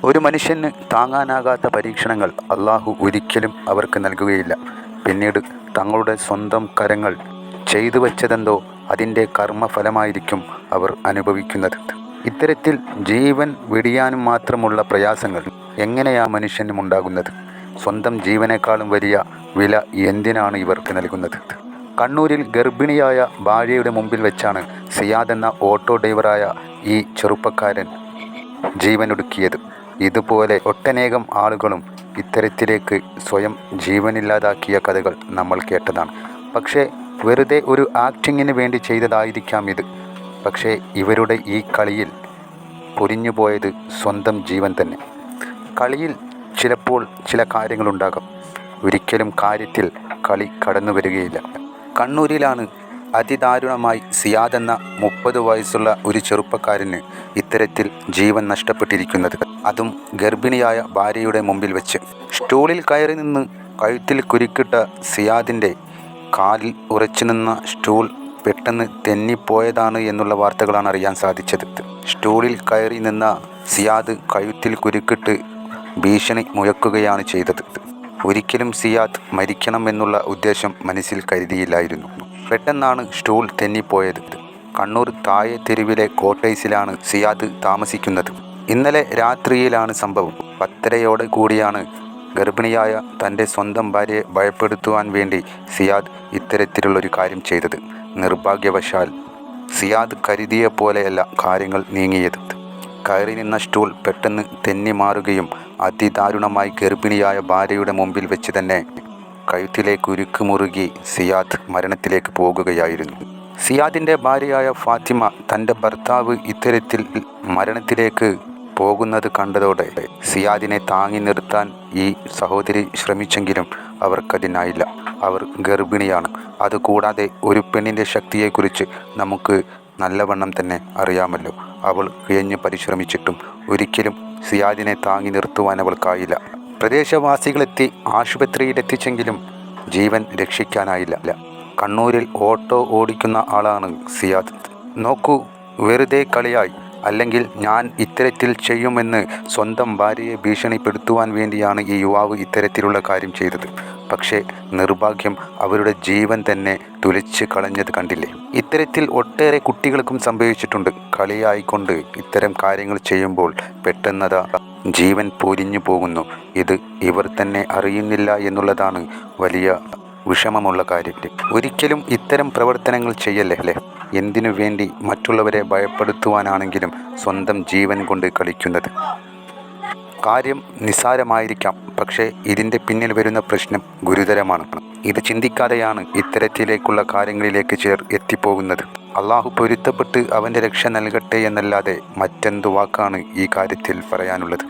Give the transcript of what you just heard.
ഒരു മനുഷ്യന് താങ്ങാനാകാത്ത പരീക്ഷണങ്ങൾ അള്ളാഹു ഒരിക്കലും അവർക്ക് നൽകുകയില്ല. പിന്നീട് തങ്ങളുടെ സ്വന്തം കരങ്ങൾ ചെയ്തു വച്ചതെന്തോ അതിൻ്റെ കർമ്മഫലമായിരിക്കും അവർ അനുഭവിക്കുന്നത്. ഇത്തരത്തിൽ ജീവൻ വെടിയാനും മാത്രമുള്ള പ്രയാസങ്ങൾ എങ്ങനെയാ മനുഷ്യനും ഉണ്ടാകുന്നത്? സ്വന്തം ജീവനേക്കാളും വലിയ വില എന്തിനാണ് ഇവർക്ക് നൽകുന്നത്? കണ്ണൂരിൽ ഗർഭിണിയായ ഭാര്യയുടെ മുമ്പിൽ വെച്ചാണ് സിയാദ് എന്ന ഓട്ടോ ഡ്രൈവറായ ഈ ചെറുപ്പക്കാരൻ ജീവനൊടുക്കിയത്. ഇതുപോലെ ഒട്ടനേകം ആളുകളും ഇത്തരത്തിലേക്ക് സ്വയം ജീവനില്ലാതാക്കിയ കഥകൾ നമ്മൾ കേട്ടതാണ്. പക്ഷേ വെറുതെ ഒരു ആക്ടിങ്ങിന് വേണ്ടി ചെയ്തതായിരിക്കാം ഇത്. പക്ഷേ ഇവരുടെ ഈ കളിയിൽ പൊരിഞ്ഞുപോയത് സ്വന്തം ജീവൻ തന്നെ. കളിയിൽ ചിലപ്പോൾ ചില കാര്യങ്ങളുണ്ടാകാം, ഒരിക്കലും കാര്യത്തിൽ കളി കടന്നു വരികയില്ല. കണ്ണൂരിലാണ് അതിദാരുണമായി സിയാദ് എന്ന 30 വയസ്സുള്ള ഒരു ചെറുപ്പക്കാരന് ഇത്തരത്തിൽ ജീവൻ നഷ്ടപ്പെട്ടിരിക്കുന്നത്. അതും ഗർഭിണിയായ ഭാര്യയുടെ മുമ്പിൽ വെച്ച്. സ്റ്റൂളിൽ കയറി നിന്ന് കഴുത്തിൽ കുരുക്കിട്ട സിയാദിൻ്റെ കാലിൽ ഉറച്ചു നിന്ന സ്റ്റൂൾ പെട്ടെന്ന് തെന്നിപ്പോയതാണ് എന്നുള്ള വാർത്തകളാണ് അറിയാൻ സാധിച്ചത്. സ്റ്റൂളിൽ കയറി നിന്ന സിയാദ് കഴുത്തിൽ കുരുക്കിട്ട് ഭീഷണി മുഴക്കുകയാണ് ചെയ്തത്. ഒരിക്കലും സിയാദ് മരിക്കണം എന്നുള്ള ഉദ്ദേശം മനസ്സിൽ കരുതിയില്ലായിരുന്നു. പെട്ടെന്നാണ് സ്റ്റൂൾ തെന്നിപ്പോയത്. കണ്ണൂർ താഴെ തെരുവിലെ കോട്ടേഴ്സിലാണ് സിയാദ് താമസിക്കുന്നത്. ഇന്നലെ രാത്രിയിലാണ് സംഭവം. 10:30 കൂടിയാണ് ഗർഭിണിയായ തൻ്റെ സ്വന്തം ഭാര്യയെ ഭയപ്പെടുത്തുവാൻ വേണ്ടി സിയാദ് ഇത്തരത്തിലുള്ളൊരു കാര്യം ചെയ്തത്. നിർഭാഗ്യവശാൽ സിയാദ് കരുതിയ പോലെയല്ല കാര്യങ്ങൾ നീങ്ങിയത്. കയറി നിന്ന സ്റ്റൂൾ പെട്ടെന്ന് തെന്നി മാറുകയും അതിദാരുണമായി ഗർഭിണിയായ ഭാര്യയുടെ മുമ്പിൽ വെച്ച് തന്നെ കഴുത്തിലേക്ക് ഉരുക്ക് മുറുകി സിയാദ് മരണത്തിലേക്ക് പോകുകയായിരുന്നു. സിയാദിൻ്റെ ഭാര്യയായ ഫാത്തിമ തൻ്റെ ഭർത്താവ് ഇത്തരത്തിൽ മരണത്തിലേക്ക് പോകുന്നത് കണ്ടതോടെ സിയാദിനെ താങ്ങി നിർത്താൻ ഈ സഹോദരി ശ്രമിച്ചെങ്കിലും അവർക്കതിനായില്ല. അവർ ഗർഭിണിയാണ്. അതുകൂടാതെ ഒരു പെണ്ണിൻ്റെ ശക്തിയെക്കുറിച്ച് നമുക്ക് നല്ലവണ്ണം തന്നെ അറിയാമല്ലോ. അവൾ കിഴഞ്ഞ് പരിശ്രമിച്ചിട്ടും ഒരിക്കലും സിയാദിനെ താങ്ങി നിർത്തുവാൻ അവൾക്കായില്ല. പ്രദേശവാസികളെത്തി ആശുപത്രിയിലെത്തിച്ചെങ്കിലും ജീവൻ രക്ഷിക്കാനായില്ല. കണ്ണൂരിൽ ഓട്ടോ ഓടിക്കുന്ന ആളാണ് സിയാദ്. നോക്കൂ, വെറുതെ കളിയായി, അല്ലെങ്കിൽ ഞാൻ ഇത്തരത്തിൽ ചെയ്യുമെന്ന് സ്വന്തം ഭാര്യയെ ഭീഷണിപ്പെടുത്തുവാൻ വേണ്ടിയാണ് ഈ യുവാവ് ഇത്തരത്തിലുള്ള കാര്യം ചെയ്തത്. പക്ഷേ നിർഭാഗ്യം, അവരുടെ ജീവൻ തന്നെ തുലച്ച് കളഞ്ഞത് കണ്ടില്ലേ? ഇത്തരത്തിൽ ഒട്ടേറെ കുട്ടികൾക്കും സംഭവിച്ചിട്ടുണ്ട്. കളിയായിക്കൊണ്ട് ഇത്തരം കാര്യങ്ങൾ ചെയ്യുമ്പോൾ പെട്ടെന്നതാ ജീവൻ പൊരിഞ്ഞു പോകുന്നു. ഇത് ഇവർ തന്നെ അറിയുന്നില്ല എന്നുള്ളതാണ് വലിയ വിഷമമുള്ള കാര്യം. ഒരിക്കലും ഇത്തരം പ്രവർത്തനങ്ങൾ ചെയ്യല്ലേ. എന്തിനു വേണ്ടി മറ്റുള്ളവരെ ഭയപ്പെടുത്തുവാനാണെങ്കിലും സ്വന്തം ജീവൻ കൊണ്ട് കളിക്കുന്നത്. കാര്യം നിസ്സാരമായിരിക്കാം, പക്ഷേ ഇതിൻ്റെ പിന്നിൽ വരുന്ന പ്രശ്നം ഗുരുതരമാണ്. ഇത് ചിന്തിക്കാതെയാണ് ഇത്തരത്തിലേക്കുള്ള കാര്യങ്ങളിലേക്ക് എത്തിപ്പോകുന്നത്. അള്ളാഹു പൊരുത്തപ്പെട്ട് അവൻ്റെ രക്ഷ നൽകട്ടെ എന്നല്ലാതെ മറ്റെന്തു വാക്കാണ് ഈ കാര്യത്തിൽ പറയാനുള്ളത്?